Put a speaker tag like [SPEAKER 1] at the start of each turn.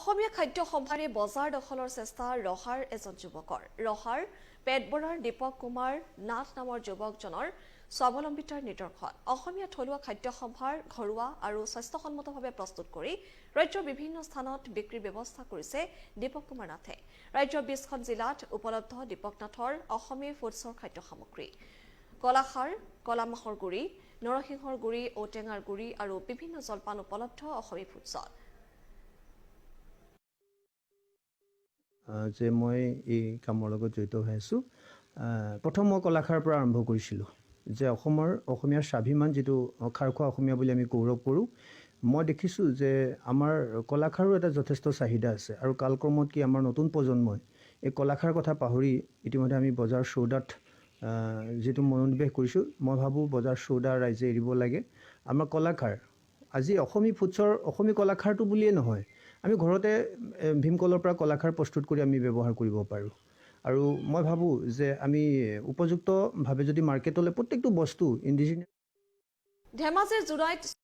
[SPEAKER 1] অসমীয়া খাদ্য সম্ভাৰে বজাৰ দখলৰ চেষ্টা ৰহাৰ এজন যুৱকৰ ৰহাৰ পেটবৰাৰ দীপক কুমাৰ নাথ নামৰ যুৱকজনৰ স্বাৱলম্বিতাৰ নিদৰ্শন অসমীয়া থলুৱা খাদ্য সম্ভাৰ ঘৰুৱা আৰু স্বাস্থ্যসন্মতভাৱে প্ৰস্তুত কৰি ৰাজ্যৰ বিভিন্ন স্থানত বিক্ৰীৰ ব্যৱস্থা কৰিছে দীপক কুমাৰ নাথে ৰাজ্যৰ 20খন জিলাত উপলব্ধ দীপক নাথৰ অসমীয়া ফুডছৰ খাদ্য সামগ্ৰী কলাখাৰ কলামাহৰ গুৰি নৰসিংহৰ গুৰি ঔটেঙাৰ গুৰি আৰু বিভিন্ন জলপান উপলব্ধ অসমীয়া ফুডছত
[SPEAKER 2] যে মই এই কামৰ লগত জড়িত হৈ আছোঁ প্ৰথম মই কলাখাৰৰ পৰা আৰম্ভ কৰিছিলোঁ যে অসমীয়াৰ স্বাভিমান যিটো খাৰখোৱা অসমীয়া বুলি আমি গৌৰৱ কৰোঁ মই দেখিছোঁ যে আমাৰ কলাখাৰো এটা যথেষ্ট চাহিদা আছে আৰু কালক্ৰমত কি আমাৰ নতুন প্ৰজন্মই এই কলাখাৰ কথা পাহৰি ইতিমধ্যে আমি বজাৰ চৌদাত যিটো মনোনিৱেশ কৰিছোঁ মই ভাবোঁ বজাৰ চৌদা ৰাইজে এৰিব লাগে আমাৰ কলাখাৰ আজি অসমী কলাখাৰটো বুলিয়ে নহয় আমি ঘৰতে ভীমকলৰ পৰা কলাখাৰ প্ৰস্তুত কৰি আমি ব্যৱহাৰ কৰিব পাৰোঁ আৰু মই ভাবোঁ যে আমি উপযুক্তভাৱে যদি মাৰ্কেটলৈ প্ৰত্যেকটো বস্তু ইণ্ডিজিনিয়াছ
[SPEAKER 1] ধেমাজিৰ জোনাইত